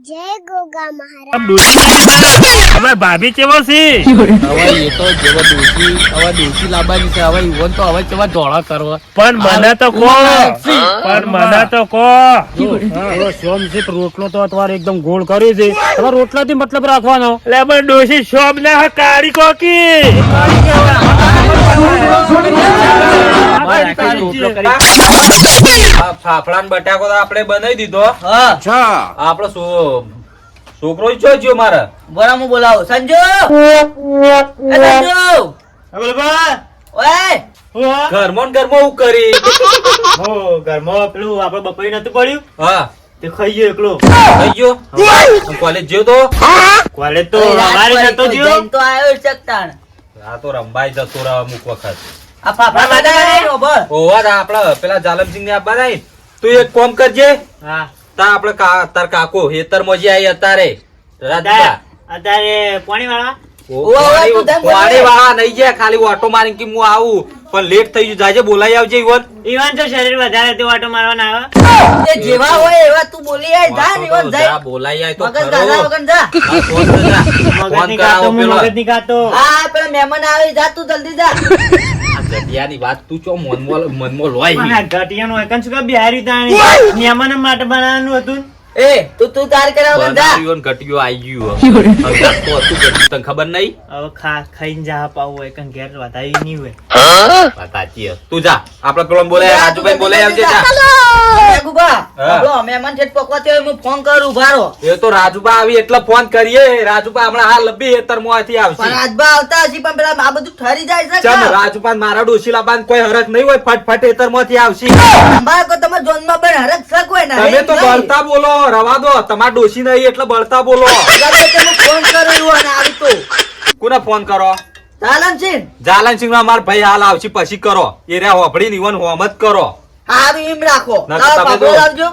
જય ગોગા મહારાજ. હવે ભાભી કેવો છે? હવે એ તો જેવો ડોસી હવે ડોસી લાવવાની છે. હવે ઈવન તો હવે કેવા ધોળા કરવા પણ મને તો કહો, પણ મને તો કહો. હવે સોમજીત રોટલો તો તમારે એકદમ ગોળ કર્યો છે. તમારે રોટલાથી મતલબ રાખવાનો. એટલે પણ ડોશી શોભ ના કાળી કોકી. ફાફડા ને બટાકો તો આપણે બનાવી દીધો. અચ્છા આપડો છોકરો છો જ્યો મારે બરાબર બોલાવો સંજુ એ સંજુ ઓય ઘરમાં ને ઘરમાં હું કરી ઘરમાં પેલું આપડે બપોરી નતું પડ્યું હા તે ખાઈ ગયો એકલો. થઈ ગયો કોલેજ જ્યો તો કોલેજ તો અમારે નતો ગયો. જૈન તો આયો ચકતાણ આ તો રંબાઈ જતો રહે અમુક વખત આ ફાફડા બનાવી રોબર ઓવા આપડે પેલા જાલમસિંહ ને આપવા નહીં તું એક કામ કરજે હા તા આપડે તાર કાકો હેતર મોજી આવી અત્યારે રાજુબા. અત્યારે પાણી વાળા પાણી વાળા નહીં જાય ખાલી ઓટો મારી કે હું આવું પણ લેટ થઈ ગયું જાજે બોલાઈ આવજે ઈવન ઈવન તો શરીર વધારે તે વાટો મારવાના આવે. એ જેવા હોય એવા તું બોલી આય જા ને ઈવન જા જાય બોલાઈ આય તો મગજ ખરો. ગાધા વગર જા હા, ફોન કર જા. ફોન મગજ ની કરાવો ખાતો, પેલો. મગજ ની ખાતો. હા પેલા મહેમાન આવે જા તું જલ્દી જા આ ગધિયાની વાત તું ચો મનમાં લોય પણ આ ઘટિયાનું એકન શું કે બિહારી તાણી મહેમાનો માટે બનાવવાનું હતું. એ તું તાર કરાવ જા બનાવ્યો ને ઘટિયો આઈ ગયું હવે. અંગાત તો હતું ઘટિયું, તને ખબર નહીં હવે ખાઈને જા પાવું એકન ઘેર વધાવી નહીં હોય. વાત સાચી છે. તું જા આપડે પેલો બોલાય રાજુભાઈ બોલાય આવજે જા ગુબા હા. આપણો મહેમાન છે પકવાતી હોય હું ફોન કરું ઉભા રહો એ તો રાજુબા આવી એટલે ફોન કરીએ રાજુબા હમણાં હાલ લબ્બી હેતર મોંથી પણ આવશે આજબા આવતા હશે પણ પેલા આ બધું ઠરી જાય છે ચમ રાજુબા ને મારા ડોશીલા બાન કોઈ હરખ નહીં હોય ફટફટ હેતર મોંથી આવશે અમારે કોઈ તમે જોનમાં પણ હરક શક હોય ને તમે તો બળતા બોલો રવા દો તમારા ડોશી નહીં એટલે બળતા બોલો ફોન કર્યો એવું અને આવી તો કોને ફોન કરો ચાલન છે જાલનસિંહ માં મારા ભાઈ હાલ આવશે પછી કરો એ રે હોભળી નીવન હોમત કરો હારું એમ રાખો ના તો લાવો તમે પાપડો જો. લાવજો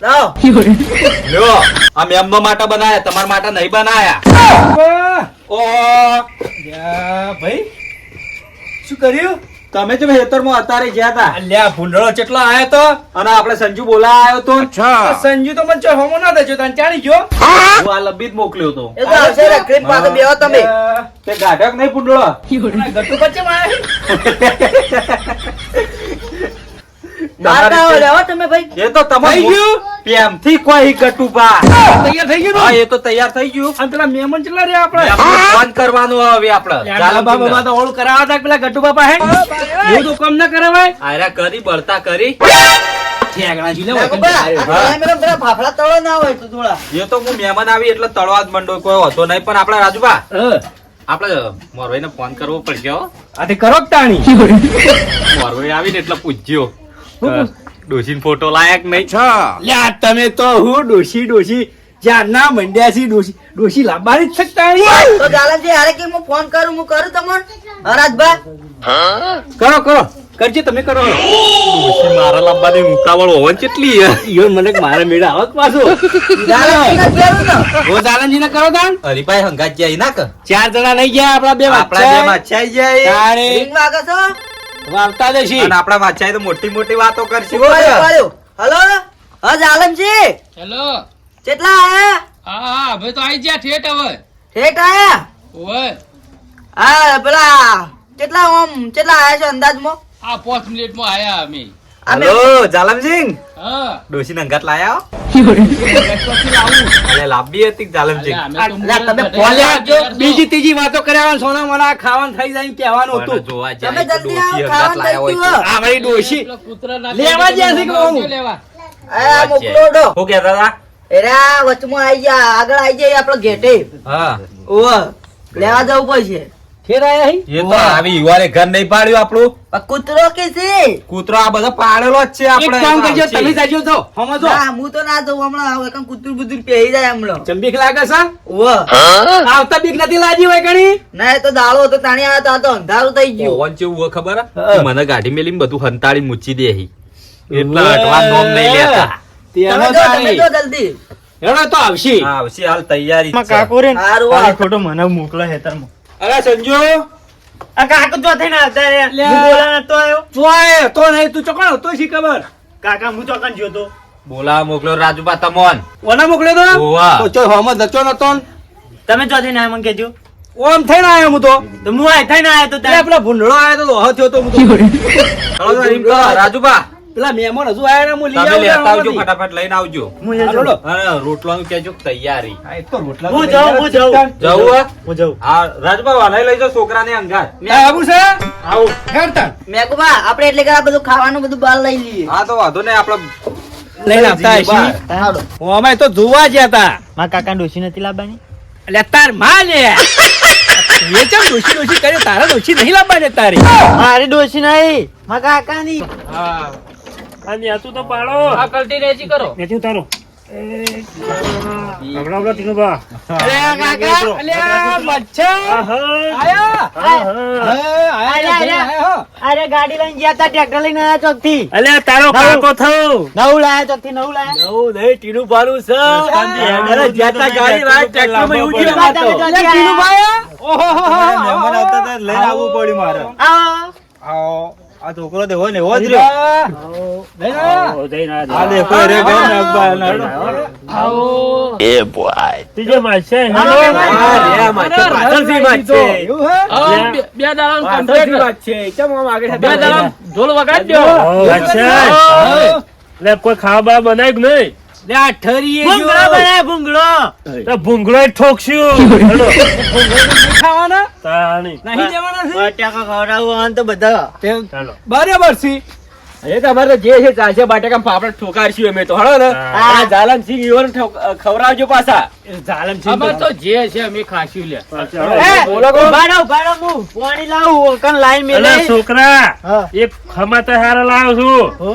લાવો લ્યો આ મેમનો માટે બનાયા તમારા માટે નહીં બનાયા ઓહો ભાઈ શું કર્યું? તમે જો હેતરમાં અત્યારે ગયા હતા અલ્યા ભૂંડળો કેટલો આયો તો. અને આપણે સંજુ બોલા આવ્યો તો અચ્છા સંજુ તો મને હોમો ના દેજો તને ચાણી ગયો. હું આ લબ્બી જ મોકલ્યો તો એ તો આવશે રખડી પાસે બેહો તમે તે ગાઢક નહીં પુંડળો ગટુ બચ્ચે મારે મારતા હોય લેવો તમે ભાઈ એ તો થઈ તમારે ગયું? પ્રેમથી કોઈ ગટુબા તૈયાર થઈ ગયું હા ને? એ તો તૈયાર થઈ ગયું અને પેલા મહેમાન કેટલા રહ્યા આપણે? આપણે ફોન કરવાનો હવે આપણે બાબા બાબા તો ઓળું કરાવવા હતા કે પેલા ગટુ બાપા હે એવું તો કામ ના કરાવાય. આયરા કરી બળતા કરી ઠેકણા જી લે ગુબા, આ કેમેરા પેલા ફાફડા તળો ના હોય તો થોડા એ તો હું મહેમાન આવી એટલે તળવા જ મંડો કોઈ હતો નહીં પણ આપણા રાજુબા આપણે મોરભાઈને ફોન કરવો પડશે હો. આ તે કરો જ તાણી. મોરભાઈ આવીને એટલે પૂછ્યો ડોશીન ફોટો લાયક નહીં લ્યા તમે તો હું ડોશી જ્યાં ના મંડ્યા છી ડોશી લાવવાની જ છે તાણી. તો જાલનજી હારે કે હું ફોન કરું હું કરું તમને હરાજભાઈ કરો કરજે તમે કરો. ડોશી મારા લાંબાની મુકાવળ હોવન કેટલી ઈયો મને મારે મેળા આવત પાછો. જાલનજીને કહેવું ને ઓ જાલનજી ને કરો તાણ. હરીભાઈ હંગાત જાય ના કે 4 જણા લઈ ગયા આપડા બે આપણા બે માછાઈ જાય તાણે રિંગ વાગે છો વાર્તા દેશી. અને આપણા માછાઈ તો મોટી મોટી વાતો કરશે ઉપાડ્યો, ઉપાડ્યો. હલો હા જાલનજી હેલો કેટલા આયા હા હવે તો આઈ ગયા ઠેઠ હવે ઠેઠ આયા ઓય હા પેલા કેટલા આયા છે અંદાજમાં આ 5 મિનિટમાં આયા અમે અમે હલો જાલમસિંહ હા ડોશી અંગાત લાયા પછી આવું અરે લાંબી હતી જાલમસિંહ અમે તો અલા, તમે મુરત ફોન હતા, આપજો. તૈયાર તો. બીજી ત્રીજી વાતો કર્યા સોના મને ખાવાનું થઈ જાય એમ કહેવાનું પણ હતું. જોવા તમે જાય તો જલ્દી આવો, ડોશી અંગાત લાયા ખાવાનું હોય થઈ આ મારી ડોશી પેલો કૂતરા ના લેવા ખાઈ જ્યાં છે કે તો હું? લેવા આ મોકલો ડો શું કહેતા હતા એરા વચમાં આઈ ગયા આગળ આઈ જાય આપણો ગેટે હા ઓહ લેવા જવું પડશે ફેર આયા હી? એ તો આવી યુવાને ઘર નહીં પાડ્યું આપણું આ કૂતરો કે છે કૂતરો આ બધો પાડેલો જ છે એક આપણે કામ કરજો આવશે. તમે જાજો તો સમજો ના હું તો ના જઉં હમણાં હવે કાં કૂતરું બુતરું પહેરી જાય હમણાં ચંબીક લાગે છે ઓહ આવતા બીક નથી લાજી હોય ઘણી. ના એ તો દાળો હતો તાણી આવ્યો તો આ તો અંધારું થઈ ગયું પવન ચેવું હોય ખબર હે? હા. મને ગાડી મેલીને બધું હંતાળી મૂચી દે હી. એટલા અટવા નોમ નહીં લેતા તેનો તમે તાણી. જો જલ્દી હેડો તો આવશે. હા, આવશે હાલ તૈયારી જ છે. કાકો રે હારું ખાલી આ. ખોટો મને મોકલે હેતરમાં. અરે સંજુ આ કાકો જો થઈને આવતા રે લ્યા. હું બોલા નતો આવ્યો. ચોય તો નહીં તું ચોકણ હતો શી ખબર. કાકા હું ચોકન જોતો બોલાવા મોકલ્યો રાજુભા તમોન. ઓના મોકલ્યો તો ઓવા. તો ચો હમ જચો નતો ને. તમે ચોથી ના મને કેજો ઓમ થઈને આયો હું તો તો હું આ થઈને આવ્યો તો એટલે પેલા ભૂંડળો આયો તો લોહો થયો તો હું તો ચાલો તો એમ કરો, રાજુભા પેલા મહેમાન હજુ આયા ને હું લઈ તમે લેતા આવજો, આવું ફટાફટ લઈને આવજો. હું જજો. ચાલો. અને રોટલાનું કહેજો કે તૈયારી. આ એક તો રોટલા હું જાઉં. જવું હે? હું જાઉં. હા રાજુભા વાલાઈ લઈ જાઓ છોકરાને અંગાર. આવું છે આવું હેડતા મેકુબા આપણે એટલે કે આ બધું ખાવાનું બધું બહાર લઈ લઈએ. હા તો વાંધો નહીં, આપણે લઈને આવતા હશી હાલો. અમે તો જોવા ગયા હતા મારા કાકા ડોશી નથી લાવવાની એટલે તાર માં લે એ ચમ ડોશી ડોશી કરે તારા ડોશી નહીં લાવવાની તારી મારી ડોશી નહીં મારા કાકાની આ કલટી રેજી કરો. અરે કાકા અલ્યા મચ્છા આયા અરે ગાડી લઈને ગયા તા ટ્રેક્ટર લઈને આયા ચોક થી અલ્યા તારો કાકો થયો નવું લાયા ચોક થી નવું લાયા નવું નહીં ટીનું ભારું છે અરે જ્યાતા ગાડી લાય ટ્રેક્ટર માં ઉજી ટીનું ભાઈ તમે અલ્યા ટીનું ભાઈ ઓહો મહેમાન આવતા હતા, લઈને આવવું પડ્યું મારે આવો આ છોકરો દેવો ને હોજ રે આ દેખો રે ગન બે દાડાનું complete. બે દાડાનું ઢોલ વગાડી દ્યો. કોઈ ખાવા બનાય કે નહીં ભૂંગળો બનાય ભૂંગળો ભૂંગળો ઠોકશું ખાવાના તાણી નહીં જવાના છે બટાકા ખવડાવું આન તો બધા ચાલો બરાબર છે એ તો અમારે જે છે ચાલશે બાટેકા પાપડ ઠોકારશું અમે તો હળો ને હા. આ જાલમ સિંહ ઈવન ખવડાવજો પાછા ઝાલમ છે અમાર તો જે છે અમે ખાશું લે. બોલો બાડો હું પાણી લાવું કન લાઈન મેલે અલા છોકરા હા. એક ખમાતા હારા લાવ છું હો?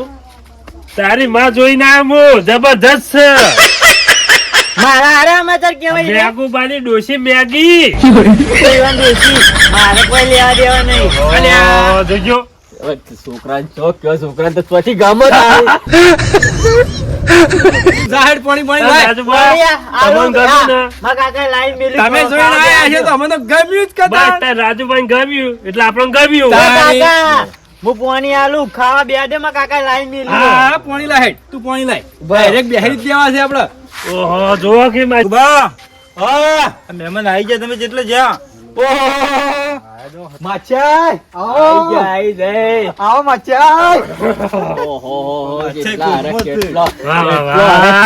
તારી માં જોઈને આવું જબરજસ્ત છે મારા હારે અમાચાર કેવાય રે? મેગુબાની ડોશી મેગી કોઈ ડોશી મારે કોઈ લેવા દેવા નહીં ઓ, જોજો છોકરા ચોક કયો છોકરા તો પછી ગામ જ જાહેર પાણી પાણી લાય રાજુભા, તમને ગમ્યું ને? મારા કાકા લાઈન મેલી તમે જોઈને આયા છે તો અમે તો ગમ્યું જ બસ કદા તાર રાજુભાઈ ગમ્યું એટલે આપણને ગમ્યું કાકા હું પાણી આલું ખાવા બે દે મારા કાકા લાઈન મેલી હા પાણી લાય હેડ તું પાણી લાય ડાયરેક્ટ બેહરી જ દેવા છે આપડે ઓહો જોવો કે મહેમાન આવી ગયા તમે જેટલે જ્યાં માચાઈ આવો આવો માચાઈ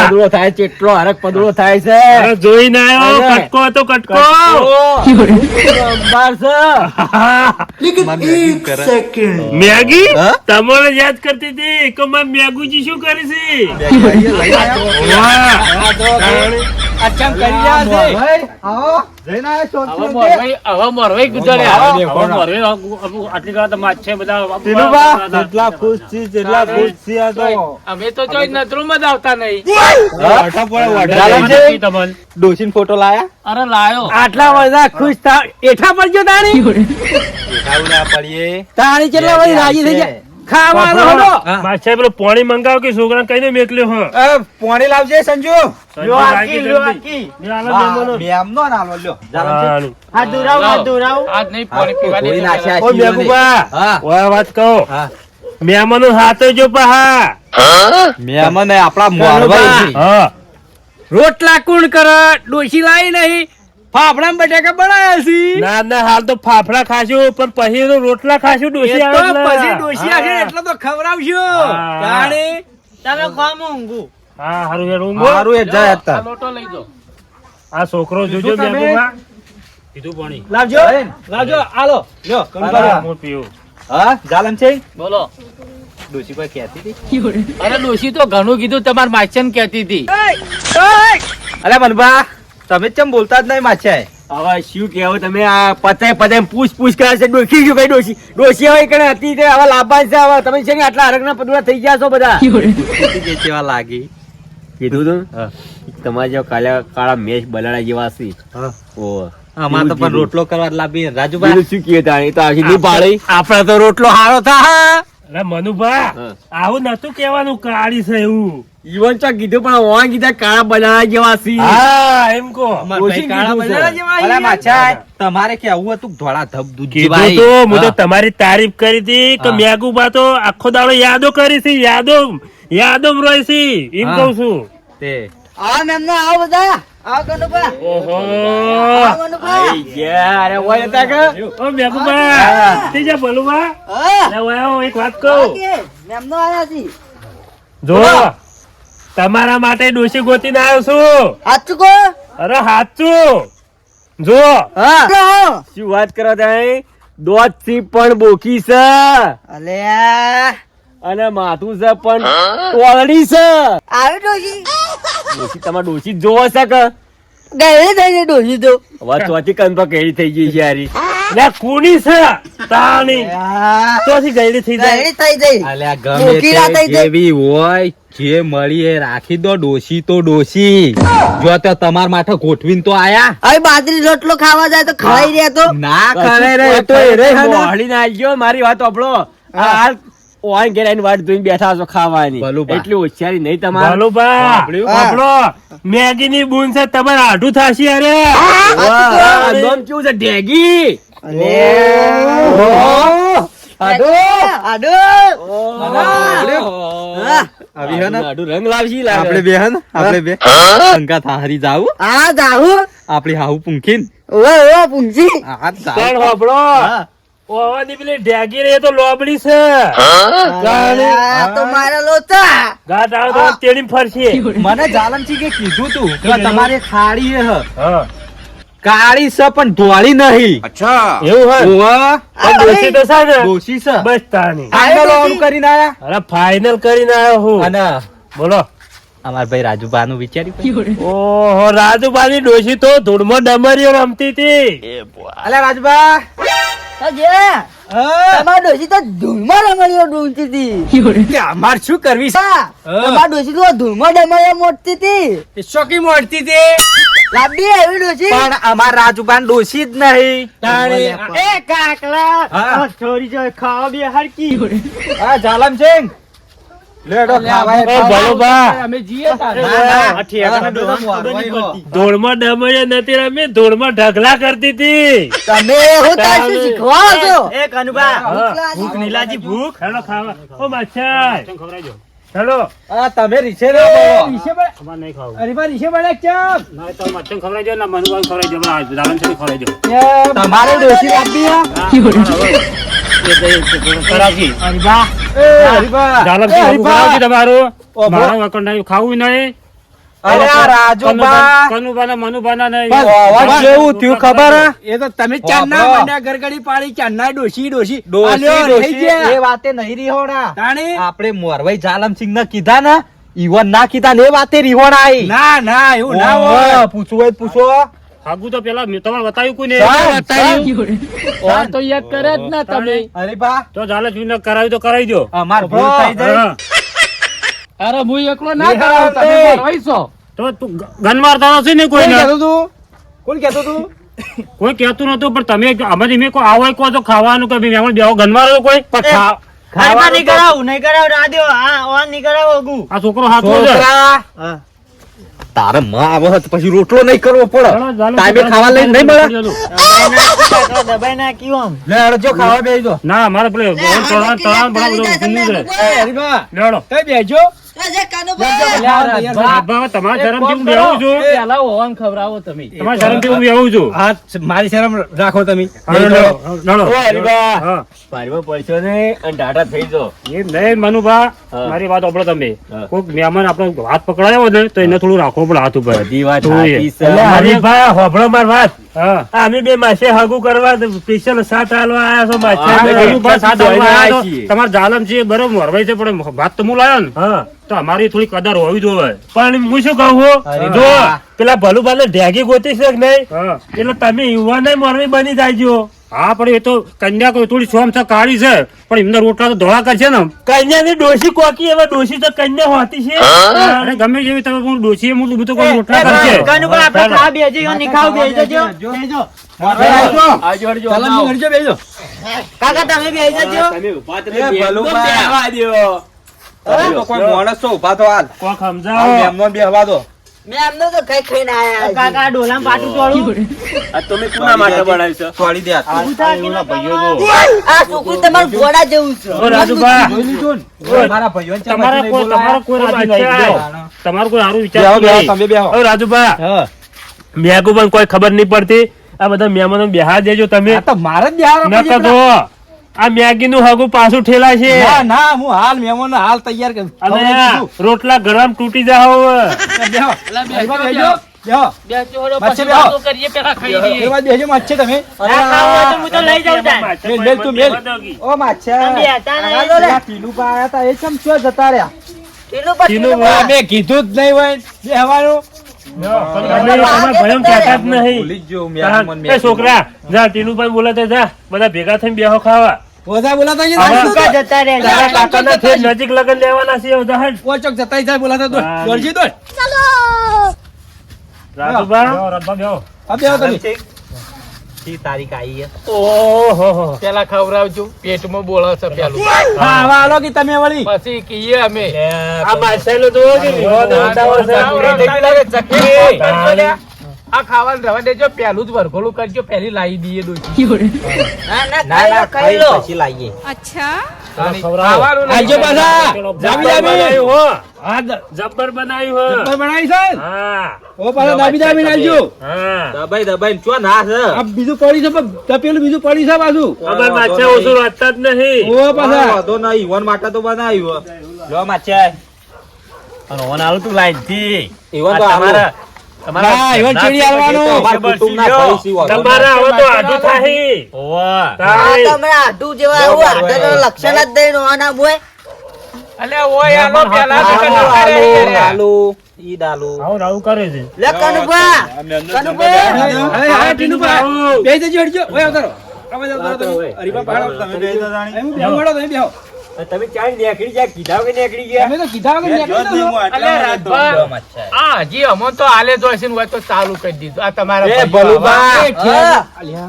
પદુડો થાય કેટલો હરક પદુડો થાય છે અરે જોઈને આવ્યો કટકો હતો કટકો મેગી તમને યાદ કરતી હતી કે મારે મેગુજી શું કરી છે અચ્છા કરી રહ્યા છે આવો જઈને આયા હવે મોરવાઈ ગુજાર્યા. હવે મોરવાઈ આટલી વાર તો માછ છે બધા. જેટલા ખુશ છે જેટલા ખુશ છે આ તો અમે તો જોઈ નજરોમાં જ આવતા નહીં. તમને. ડોશીન ફોટો લાયા અરે લાયો. આટલા બધા ખુશ થા એઠા પડજો તાણી તાણી કેટલા બધી રાજી થઈ જાય ખાવાનો હતો માછા પેલો પાણી મંગાવ કે છોકરા કઈને મેકલ્યો હો પાણી લાવજે સંજુ લ્યો આકી લ્યો આકી બેમનો નાલો લ્યો હારું. હાથ દુરાવ આજ નહીં પાણી પીવા દે. ઓ મેગુબા ઓય વાત કહો મહેમાનો હાથે જો પહા મહેમાન આપડા મોરવાઈ હા રોટલા કોણ કરે ડોશી લાવી નહીં ફાફડા બટાકા બનાયા છે ના ના હાલ તો ફાફડા ખાશું પણ પછી તો રોટલા ખાશું ડોશી એ તો આવે એટલે. પછી ડોશી આવશે ને એટલે તો ખવડાવશું હા. તાણી તમે કોમ ઊંઘું હા હારું યાર ઊંઘો. મારું એ જાય આ લોટો લઈ જાઓ. આ છોકરો જોજો કીધું તમે? મેગુબા કીધું પાણી લાવજો આલો લ્યો હું પીવું હા જાલમ છે બોલો. ડોશી કોઈ કહેતી હતી અરે ડોશી તો ઘણું કીધું તમાર માછન કહેતી હતી. અલે મનબા તમે કેમ બોલતા જ નહીં માછાય હવે શું કેવું તમે આ પચાય પચાય પૂછ કરે છે ડોશી શું કઈ ડોશી હવે કણે હતી તે હવે લાભાન છે હવે તમે છે ને આટલા હરકના પદુડા થઈ ગયા છો બધા કેવા લાગી કીધું તું તમારે જેવા કાળા મેચ બલાડા જેવા છે ઓ આમાં તો પણ રોટલો કરવા લાવી રાજુભાઈ શું કહે તાણી તો આખી નહીં પાડી આપડે તો રોટલો હારો થા અરે મનુભા આવું નતું કેવાનું કાળી છે એવું ઈવન ચા કીધું પણ ઓવા કીધા કાળા બલાડા જેવા છે હા એમ કો તમારે કેવું હતું ધોળા ધબ દૂધ કીધું તો હું તો તમારી તારીફ કરી હતી કે મેગુબા તો આખો દાડો યાદો કરી છે યાદો યાદમ રોય છે એમ હા. કહું છું. તે આવો મેમને આવો બધા આવો કનુભા ઓહો આવો કનુભા આઈ ગયા. અરે ઓય હતા કે ઓ મેઘુબા તે જા ભલુબા હા લે ઓય આવો, એક વાત કહું મેમનો આયા છે જો તમારા માટે ડોશી ગોતીને આવ્યો છું. સાચું કહો અરે હાચું જો હા શું વાત કરો તમે? દોત થી પણ બોકી છે અલ્યા અને માથું છે પણ ટોળડી છે. આવે ડોશી ડોશી તમારે ડોશી જ જોવો છે કે ગયે થઈને ડોશી તો હવે ચોથી કંપ કેરી થઈ ગઈ છે યારી. લે કુની છે તાણી તોથી ગયડી થઈ જાય. ગયે થઈ જઈ અલ્યા બોકીડા થઈ જાય. જેવી હોય જે મળી એ રાખી દો. ડોશી તો ડોશી જો તો તમાર માટે ગોઠવીને તો આયા. હવે બાજરી રોટલો ખાવા જાય તો ખાઈ રહ્યા તો ના કરે રે એ તો એ રે મોહળી ના આવજો. મારી વાત સાંભળો. આ ઓય ઘેર આઈને વાટ જોઈને બેઠા છો ખાવાની. એટલી હોશિયારી નહીં તમારે. ભલુબા આપણો મેગી ની બૂન છે તમારે આઢું થાશે. અરે વાહ, નામ કેવું છે? ઢેગી. આડો આડું રંગ લાવશી લાગે. આપણે બે હે ને આપણે બે અંકા થાહરી જાવું આ જાહુ આપણી હાહુ પૂંખીન ઓવે ઓવે પૂંજી આ પણ હોબળો ઓવાની પેલી ઢેગી રે તો લોબડી છે. આ તો મારા લોચા ગાટ આવે તો તેડી ફરશે. મને જાલમજી કે કીધું તું કે તમારે ખાડી હે હા કાળી છે પણ ધોળી નહીં. એવું હોય ઓવા પણ ડોશી તો છે ને દોશી છે બસ તાની. ફાઇનલ ઓન કરીને આયા. અરે ફાઇનલ કરીને આવ્યો હું. અને બોલો અમાર ભાઈ રાજુબા નું વિચાર્યું ઓહો રાજુબાની ડોશી તો ધૂળમાં ડમરીઓ રમતી હતી. અલ્યા રાજુબા તો જે તમાર ડોશી તો ધૂળમાં રમણીઓ ડૂંચતી હતી કે અમાર શું કરવી છે? તમાર ડોશી તો ધૂળમાં ડમણીઓ મોટતી હતી એ શોકી મોડતી હતી. લાંબી એવી ડોશી પણ અમાર રાજુબા ડોશી જ નહીં. એ કાકલા હા. છોરી જો ખાવા બે હરકી. હા જાલમસિંહ લેડો ખાવા ઓ ભલુબા અમે જીએ તારે. ના. આ ઠેકાણા ડોહાને ખબર નહીં પડતી. ધૂળમાં ડમરીઓ નથી રમી ધૂળમાં ઢગલા કરતી હતી. તમે હું તાર શું શીખવાડો છો એ કનુભા હા. ભૂખ નીલાજી ભૂખ. હેલો ખાવા ઓ માછાઈ હેલો આ તમે રીસે રહો બોલો. અમારે નહીં ખાવું. અરે બા રીશે બળે કેમ? ના તો મચ્છર ખવડાવી દો ને મનુભાઈ ખવડાવી દો આ દાલન છે ખવડાવી દો. તમારે ડોશી લાગી કરાવજી. એ હરીબા. દાલન એ છે હરીબા. ખવડાવજી તમારું. ઓહો. મારા વખત નહીં ખાવું નહીં. અરે આ રાજુબા કનુબાના મનુબાના નહીં. અવાજ કેવું થયું ખબર હે? એ તો તમે ચાંદના વાપરો. મંડ્યા ગરગડી પાડી ચાંદના ડોશી ડોશી ડોશી આલ્યો, થઈ ડોશી ગયા. એ વાતે નહીં રીહોણા. તાણી? આપણે મોરવાઈ જાલમસિંહ ને કીધા ને ઈવન ના કીધા ને એ વાતે રીહોણા આઈ. ના ના એવું ના ઓહો, હોય. પૂછવું હોય તો પૂછો. હાગુ તો પેલા તમારે બતાવ્યું કોઈને સાહેબ, તો યાદ કરે જ ના તમે. અરે બા તો ચાલે જૂને કરાવી તો કરાવી દો. અમાર ભૂલ થઈ જાય. હા. અરે હું એકલો ના એ કરાવું તમે હા, મારવાઈ છો. તો તું ગન મારતા નથી ને કોઈ કોણ કહેતું તું? કોણ કહેતું તું? કોઈ કહેતું નતું પણ તમે અમારી મેં કોઈ આવો કહો તો ખાવાનું કે ભાઈ બેહો ગન મારો કોઈ પણ ખાવા નહીં કરાવું, નહીં કરાવું, રાહ આ ઓન નહીં કરાવો ગુ. આ છોકરો હાથો છે. છોકરા, તારે માં આવે છે તો પછી રોટલો નહીં કરવો પડે. ચાલો, ચાલો, ટાઈમે ચાલો, ખાવા લઈને નહીં મળે. દબાઈ નાખ્યું આમ. લે અડજો ખાવા બેસી દો. ના મારે પેલે તળાવ બરાબર ઘૂમી જાય. એ હરીબા, લેવડો. કઈ બેસજો. બાબા, તમારા શરમથી હું બેહું છું. પેલા ઓવન ખવડાવો તમે. તમારા શરમથી હું બેહું છું. હા, મારી શરમ રાખો તમે. હાલો, લેવડો. ઓ હરીબા. હા. પારમાં પડશો ને અને ટાટા થઈ જો. એ નહીં મનુભા, હા. મારી વાત સાંભળો તમે. હા. કોઈક મહેમાન આપણો હાથ પકડાયો ને તો એને થોડું રાખવું પડે હાથ ઉપર. બધી વાત તો એ. સાચી છે. એટલે હરીભાઈ, હોભળો મારી વાત. હા. અમે બે માસે હગું કરવા સ્પેશિયલ સાત હાલવા આયા છો માસે. હા, અમે કીધું બસ સાત હાલવા આયા છો. છીએ. તમારે જાલમ છે બરોબર મોરવાઈ છે પણ વાત તો હું લાયો ને હા. તો અમારી થોડી કદર હોવી જોઈએ. પણ હું શું કહું છું, જો પેલા ભલું ભાલે ઢેગી ગોતી છે કે નહીં એટલે તમે યુવા નહીં મોરવાઈ બની જાયજો. હા પણ એ તો કન્યા કોઈ થોડી સોમ છે કાળી છે પણ એમના રોટલા તો ધોળા કરશે ને. કન્યા ની ડોશી કોકી હવે ડોશી તો કન્યા હોતી છે. અરે ગમે જેવી તમે હું ડોશી હું બધું કોઈ રોટલા કરશે. આવજો, હરજો, ચાલો, હરજો, બેસજો. કાકા તમે બેસી જજો તમે ઊભા, તમે એ બેસજો, ભલું બેહવા દ્યો. તમે તો કોઈ માણસ છો, ઊભા તો હાલ. કોક હાલ સમજાવો. એમનો બેહવા દો. મેં એમને તો કઈ ખાઈને આયા છે. કાકા ડોલામાં પાટું તોડું. આ તમે કોના માટે બનાવ્યું છે તોડી દે આ. આ છોકરું તમારું ઘોડા જેવું છે. ઓ રાજુભા જોઈ લીધું ને? મારા ભાઈઓને ચા તમારા બાજુ કોઈ નહીં બોલાયા. તમારો કોઈ તમારું કોઈ સારું બેહો, વિચાર બેહો, નહીં. તમે બેહો. ઓ રાજુભા મેઘુ પણ કોઈ ખબર નહીં પડતી આ બધા મહેમાનો બેહા દેજો તમે આ તો મારે જ બિહારો પછી નકર તો આ મેગી નું હગું પાછું ઠેલા છે ના ના હું હાલ મહેમાનને હાલ તૈયાર કરું. અને ખવડાવી આ દીધું. રોટલા ગરમ તૂટી જાવ બેહો. હરીબા બેહજો. બેહો. માછે બેહો. એવા બેહજો માછે તમે. ના ખાવું હોય તો હું તો લઈ જાઉં તાર. મેલ, મેલ તું મેલ. ઓ માછા. તમે હતા ને? આગળ લે. આ ટીલું પા આયા તા એ ચમ ચો જતા રહ્યા. ટીલું પર ટીલું ટીલું પર. આ મેં કીધું જ નહીં હોય બેહવાનું. તમારા ભયમ કહેતા જ નહીં ભૂલી જ જો મેં એ છોકરા જા ટીનુભાઈ બોલાતા જા બધા ભેગા થઈને બેહો ખાવા ઓઝા બોલાતા છે આવા. ને? કાકા જતા રહે. તારા કાકાના થેર નજીક લગન લેવાના છે બધા હેડ. ઓચોક જતા જાય બોલાતા તો હા. દોડજી દોડ. રાજુભા આ બેહો તમે. કી તારીખ આવી છે ઓહો પેલા ખવડાવજો પેટમાં બોલે છે પેલું હા આવા આલો કે તમે વળી. પછી કહીએ અમે આ માછાઈલો તો કે વિવાદ ઉડાવો છે. આ ખાવાનું રવા દેજો પેલું જ વરઘોડું કરજો પેલી લાવી દઈએ ડોશી. ના ના ના ના ખાઈ લો પછી લાવીએ ખાવાનું નહીં. આવજો પાછા. જામી જામી. હો હા જબ્બર બનાવ્યું હો જબ્બર બનાવી છે. હા ઓ પાછા દાબી દાબી નાખજો. હા દબાઈ દબાઈ ચો ના છે આ બીજું પડી છે પણ તપેલું બીજું પડી છે બાજુ. અમાર માછા ઓછું વાંચતા જ નહીં ઓ પાછા. વાંધો નહીં ઈવન માટે તો બનાવ્યું જો માછે અને ઓન આલું તું લાઈન થી ઈવન તો તમારા ના ઈવન ચીડી આવવાનું. તમારા કુટુંબના ભાઈ સી વાંધો તમારા હવે તો આધું થાય ઓવા આ તમને આઢું જેવા આવું આઢાનું લક્ષણ જ દઈ નોના બોય. અલ્યા ઓય આલો પેલા જ આલુ નતા રહી આલુ ગયા. આલુ ઈ ડાલુ આવું આવું કરે છે લે કનુભા કનુભા અરે હા ટીનુ પા બેહી જજો હટજો. ઓય અવતારો. આવા જાવ તારો તમે. હરીબા પહાડો તમે બેહી તો જાણી. એમ બેહો વળો તમે બેહો. તમે ચાઈ નીકળી ગયા કીધા કે નીકળી ગયા તમે તો કીધા વગર નીકળી જાઓ. અલ્યા રાજભા આ હજી અમો તો આલે તો હશે ને હોય તો ચાલુ કરી દીધું આ તમારા એ ભાઈઓ ભલુબા હા.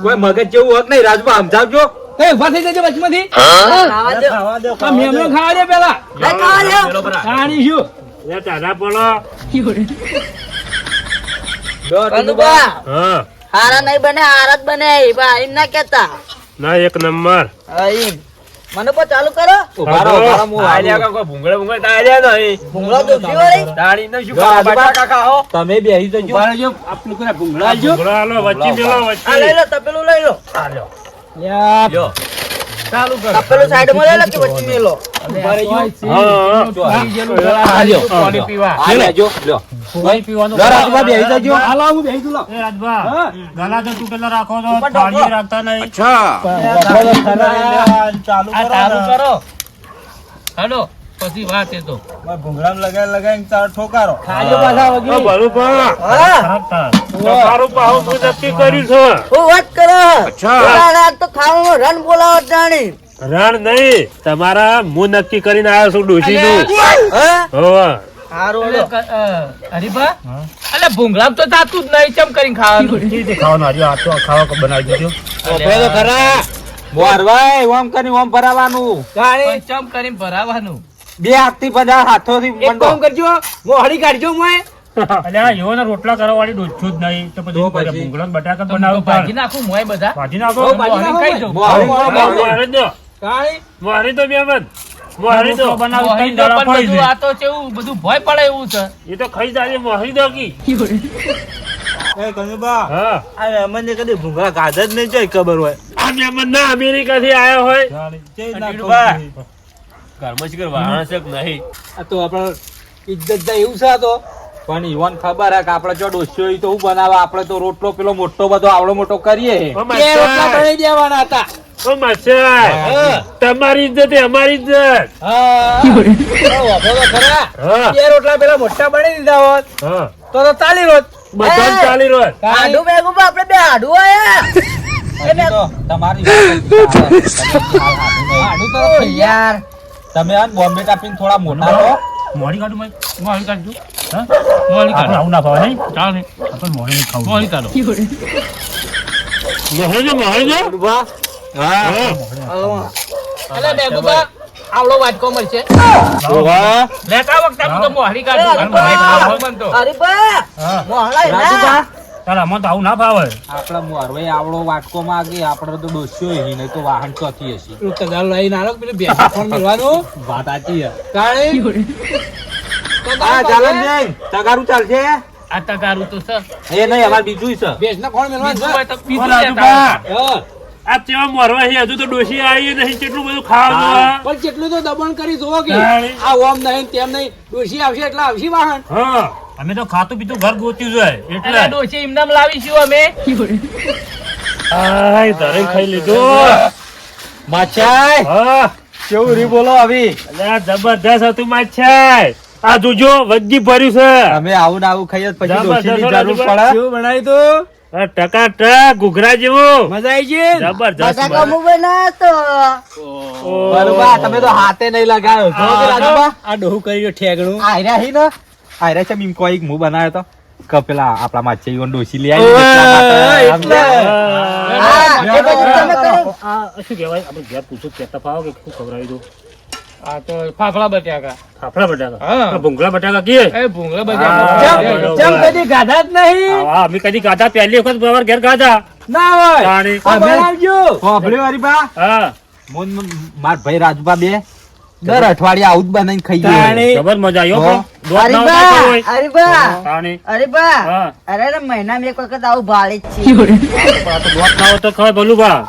કોઈ મગજ જેવું હોત નહીં રાજબા સમજાવજો એ ઉભા થઈ જજો વચમાંથી. ખાવા દો આ મેમનો ખાવા દે પેલા. લે ખાવા દો ખાણી શું? લે તારા બોલો કનુભા હા હારા નહીં બને હારા જ બને એમ ના કેતા ના એક નંબર હા, એમ મને પણ ચાલુ કરો ઉભા રહો ઉભા રહો, હું આલ્યા કોઈ ભૂંગળે ભૂંગળે તાળ્યા નહીં ભૂંગળો દુખી વળી દાડીને શું ખાવા કાકા હો તમે બેહી જજો ઉભા રહેજો. આપણું કોઈ ભૂંગળા આલજો. ભૂંગળા હાલો વચ્ચે મેલો આ વચ્ચે લઈ લો તપેલું લઈ લો યા. લ્યો તપેલું સાઈડ માં લઈ લો કે વચ્ચે મેલો ઉભા રહેજો. આલ્યો. પાણી પીવા આ લેજો લ્યો પાણી પીવાનું લ્યો રાજબા બેહી જજો હાલો હું બેહી દઉં લો. એ રાજભા હા. ગલા તો તૂટેલા રાખો તો ઉપર થાળી ઢોકો. રાખતા નહીં આ ચાલુ કરો હાલો પછી વાત એ તો ખાજો પાછા ઓ વગી. ભલું પા હા તમારું પાહુ હું નક્કી કર્યું છે હું વાત કરો પેલા તો ખાવાનું રન બોલાવો જાણી રણ નહીં તમારા હું નક્કી કરીને આવ્યો છું ડોશી નું હા હોવા હારું લો હરીભા અલે ભૂંગળામ તો થાતું જ નહીં ચમ કરીને ખાવાનું ખાવાનું આજે આ તો ખાવા બનાવી દીધો ઓપરે તો ખરા મોરવાઈ ઓમ કરીને ઓમ ભરાવાનું પણ ચમ કરીને ભરાવાનું બે હાથથી બધા હાથોથી એક મંડો કામ કરજો. મોહળી કાઢજો મોય. અલ્યા એવો રોટલા કરવા વાળી ડોછું જ નહીં તો તો પછી પછી? ભૂંગળા ને બટાકા તો બનાવું ભાજી નાખું મોય બધા ભાજી નાખો મોહરી ખાઈ જાઉં. મોહરી દો કાળી. મોહરી દો બેમન મોહરી દો મોહરી તો પણ બધું આ તો કેવું બધું ભય પડે એવું છે એ તો ખાઈ જાય મોહરી દો કી હા અમને કદી ભૂંગળા ગાધા જ નહીં જોઈ ખબર હોય આ મહેમાન ના અમેરિકા થી આયા હોય ઘરમાં શીખર વાણસ જ નહીં આ તો આપણે ઇજ્જત જાય એવું છે આ તો. પણ ઈવન ખબર હે કે આપણે જો ડોસ્યો ઈ તો હું બનાવવા આપણે તો રોટલો પેલો મોટો બધો આવડો મોટો કરીએ ઓ બે રોટલા માસાય બનાવી દેવાના હતા. ઓ માસાય તમારી ઇજ્જત એ અમારી ઇજ્જત હા. ઓ વાપરો તો ખરા. હા બે રોટલા પેલા મોટા બનાવી દીધા હોત હા તો ચાલી રોત. બધા જ ચાલી રહ્યો આડું ભેગું પણ આપણે બે આડું આયા તો તમારી વાત આનું તો થઈ યાર. તમે આ બોમ્બે કાપીને થોડા મોટા હો મોહરી કાઢું ભાઈ મોહરી કાઢજો હા મોહરી આપણે કાઢો આવું ના ભાવે નહીં ચાલ ને આપણે મોહરી નહીં ખાવું મોહરી કાઢો મોહરી દો હા હા અલે બેગુબા આવડો વાટકો મળશે ઓહો. લેતા વખતે હું તો મોહરી કાઢું મને તો હરીબા મોહળા ના તારા આમાં તો આવું ના ફાવે આપડા મોરવાઈ આવડો વાટકો માંગે આપડે તો ડોસ્યો નહીં તો વાહન ચોથી હશે તગાર લઈને આલો પેલું બેસી ફોન મેળવાનું વાત સાચી છે હા જાલમસિંહ, તગારું ચાલશે આ તગારું તો સર એ નહીં અમારે બીજું છે બેસ ના કોણ મેળવાનું બીજું હોય તો બીજું ઓલા લેતા રાજુભા, હા. આ તેવા મોરવા છે, હજુ તો ડોશી આવી નહીં, કેટલું બધું ખાવાનું પણ કેટલું તો દબાણ કરી જોવો કે તાણી. આ ઓમ નહીં તેમ નહીં ડોશી આવશે એટલે આવશે વાહન હા અમે તો ખાતું પીતું ઘર ગોત્યું છે એટલે અરે ડોશી એમનામ લાવીશું અમે આય ધરે ખાઈ લીધું માછાઈ હા કેવું રી બોલો આવી અલ્યા જબરદસ્ત હતું માછાઈ આ જોજો વજ્જી ભર્યું છે અમે આવું ને આવું ખાઈએ તો પછી જબરદસ્ત ડોશીની જરૂર રાજુભા. પડે કેવું બનાવી તું આ ટકાટક ઘૂઘરા જેવું મજા આવી છે જબરદસ્ત બધા કમુ બનાતો બરોબર તમે તો હાથે નહીં લગાવ્યો જો કે રાજુભા આ ડોહું કરી ઠેગણું આયરા હી ને આયરા છે મીમ કોઈ હું બનાવ્યો તો કપેલા આપણા માછાઈ ડોશી લઈ ઓય, આવી એટલે. હા એ બધું તમે કરો આ શું કહેવાય આપણે ઘેર પૂછો કેતા પાવો કે શું ખવડાવી દો આ તો ફાફડા બટાકા ફાફડા બટાકા હા. આ ભૂંગળા બટાકા કીએ એ ભૂંગળા હા, બટાકા બરોબર. ચમ કદી ગાધા જ નહીં હા અમે કદી ખાધા પહેલી વખત બરાબર ઘેર ખાધા ના હોય તાણી. આ બનાવજો કોપડી વાળી બા હા માર ભાઈ રાજુભા બે દર અઠવાડિયે આવું જ બનાવીને ખાઈએ તાણી. જબર મજા આવ્યો હા. પણ દોઢ ના હોય હરીબા હોય. હરીબા તાણી. હરીબા હા. અરે રે મહિનામાં એક વખત આવું ભાડે જ છે આ તો દોઢ ના હોય તો ખબર ભલું બા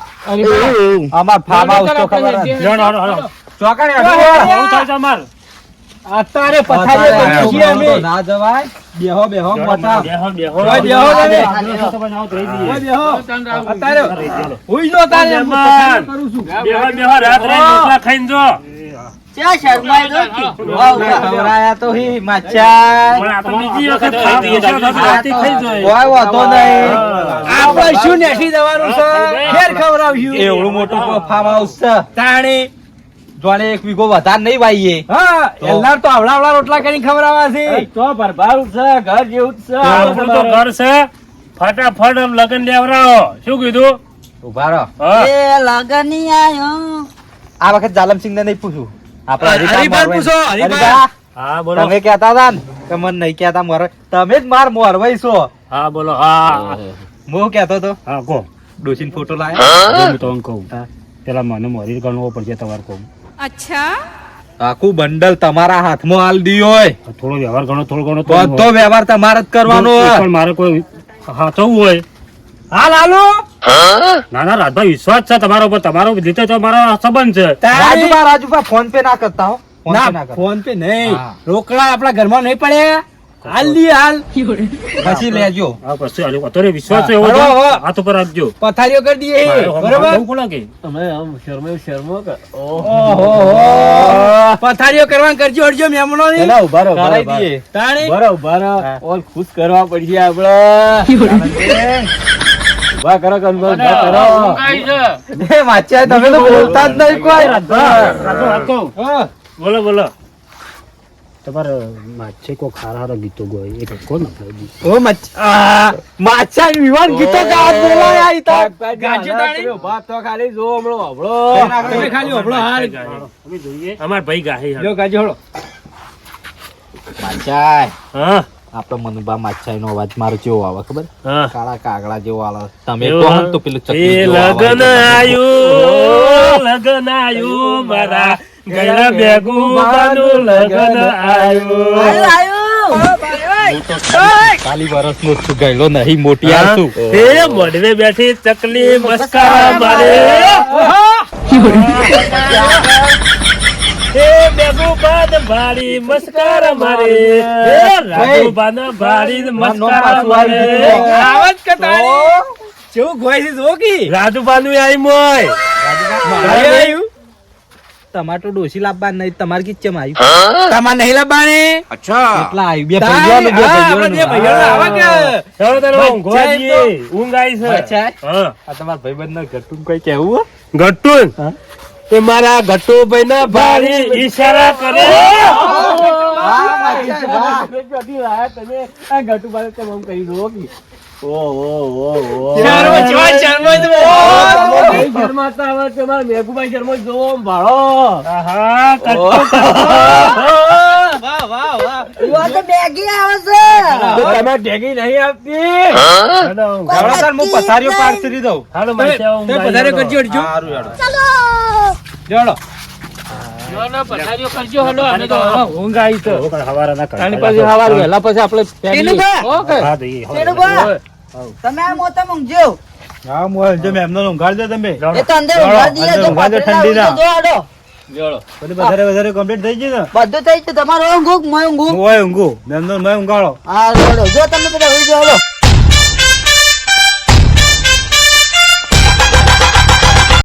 અમાર ફાર્મ હાઉસ તો ખબર જ. લ્યો, હાલો, હાલો. ચોકડી આવું થાય છે અમાર. અત્યારે પથારીઓ તો બેસીએ અમે. તો ના જવાય બેહો બેહો મોટા બેહો, બેહો. ઓય, બેહો તમે. આ તો બનાવો તો રહી જઈએ. ઓય, બેહો. અત્યારે રહી જઈએ. હુઈ જો તારે હું જમાન. પથારી કરું છું બેહો, બેહો, રાત રહી રોટલા ખાઈને જો. ક્યાં શરમાઈ દો ખવડાયા તો હી માછાઈ પણ આ તો બીજી વખત ખાઈ દઈએ છીએ, તો રાતે ખાઈ જોઈએ. કોઈ વાંધો નહીં આપણે શું નેસી જવાનું છે ફેર ખવડાવશું એવડું મોટું ફાર્મ હાઉસ છે તાણી જોડે એક વીઘો વધારે નહીં વાઈએ હા એલનાર તો આવડા રોટલા કરીને ખવડાવવા છે તો ભરભારું છે ઘર જેવું જ તો આપણું તો ઘર છે ફટાફટ આમ લગન લેવડાવો શું કીધું ઉભા રહો હા એ લગની આયો આ વખત જાલમસિંહ ને નહીં પૂછું આપણે હરીફા હરીફા મોરવાઈ. પૂછો, હરીફા. હરીફા, હા બોલો તમે કહેતા હતા ને કે મને નહીં કહેતા મોરવાઈ. તમે જ માર મોરવાઈ છો હા બોલો હા હું કહેતો તો હા કહો ડોશીનો ફોટો લાયો હું તમને કહું હા. પેલા મને મોરી ગણવો પડશે તમારે કહું આખું બંડલ તમારા હાથમાં હાલ દીયો હોય થોડો વ્યવહાર ઘણો થોડો ઘણો તો બધો વ્યવહાર તમારે જ કરવાનો હોય પણ મારે કોઈ હાથવું હોય હા લાલુ ના ના રાજભાઈ વિશ્વાસ છે તમારા ઉપર તમારો લીધે તો મારો સંબંધ છે તાણી. રાજુભા ફોન પે ના કરતા હો ફોન પે ના ના કરતા ફોન પે નહીં હા. રોકડા આપણા ઘરમાં નહીં પડે હાલ દી હાલ પછી લેજો હા પછી હાલો. અત્યારે વિશ્વાસ છે એવો હા, તો બરોબર. હાથ ઉપર રાખજો પથારીઓ કરી દઈએ બરોબર બહુ કોના કે ઓહો પથારીઓ કરવાનું કરજો અડજો મહેમાનો કરાઈ દઈએ તાણી હા. ખુશ કરવા પડશે આપડે ઉભા કરો ઊંઘાઈ છે એ માચ્યા તમે તો બોલતા જ નહીં કોઈ હા. બોલો બોલો તમારે માછે કો ખારા હારા ગીતો ગોય એક કોણ અપલાવી ઓ માચ્યા વિવાન ગીતો ગાવા બોલાયા ઈ તો ગાજે તાણી. ખાલી જો હમણો તમે ખાલી હોભળો હાર અમે જોઈએ અમાર ભાઈ ગાહે જો ગાજે હોળો માચ્યા હા આપડે મનુભા માચ્યાઈ નો અવાજ મારો કેવો આવે ખબર હા કાળા કાગડા જેવો આવે તમે એવું કહો હા? ને તો પેલું એ ચકલી જેવો લગન આવે. લગન આયું મારા ગયા ભેગું બાનું લગન આયું ખાલી વરસ નો છું ગયેલો નહીં મોટી હા? છું એ મોઢવે બેઠી ચકલી મસ્કારા મારે એ ભેગું બાદ ભાડી મસ્કારા મારે એ રાજુ બાન ભાડી મસ્કારા મારે આવાજ કટાણી કેવું ગોય છે જો કી રાજુ બાનું આઈ મોય મારે આવ્યું ટમાટો ડોસી લાવવા નહીં તમારે કિચમ આવ્યું તમારે નહીં લબાણી કેટલા આવ્યું બે તાણી, ભાઈઓનું, બે હા, આપણે બે ભાઈઓનું. ભાઈઓનું આવા કે ચાલો તારો ભાઈ, ઊંઘવા જાય જઈએ. ઊંઘ આવી છે અચ્છા. હા આ તમારા ભાઈબંધના ઘરનું કોઈ કહેવું હો? ગટ્ટુન હા? એ મારા ગટ્ટુભાઈ ના ભારી ઈશારા કરે શર્માતા આવે તમારે મેઘુભાઈ શર્મો જોવો ભાળો આહા, કટકો. એવા તો બેગી આવે છે તમે ઢેગી નહીં આપતી હાલો, ચાલો તાર હું પથારીઓ પાર કરી દઉં. હાલો, માસી, આવો, હું પધારે ગાઈ કરજો અડજો સારું યાર. જોડો પથારીઓ કરજો હલો અમે તો ઊંઘ આવી તો. હવે હવારના કાંઈ આની પછી સવાર વહેલા પછી આપણે ટીનુભા! ઓકે હા, દઈએ, હવે. ટેડુભા, તમે આ મોટા ઊંઘજો હા મોય જો એમને ઊંઘાડ દો તમે એ તો અંદર ઊંઘવા દઈએ અંદર જો ઊંઘવા દો, પાથરેલા ઠંડી ના. હોય તો જો આડો. બધું વધારે કમ્પ્લીટ થઈ ગયું ને બધું થઈ ગયું તમારે ઊંઘું કે મોય ઊંઘું હું ઊંઘું એમને મેં ઊંઘાડો હા જોડો જો તમે બધા હોઈ જાઓ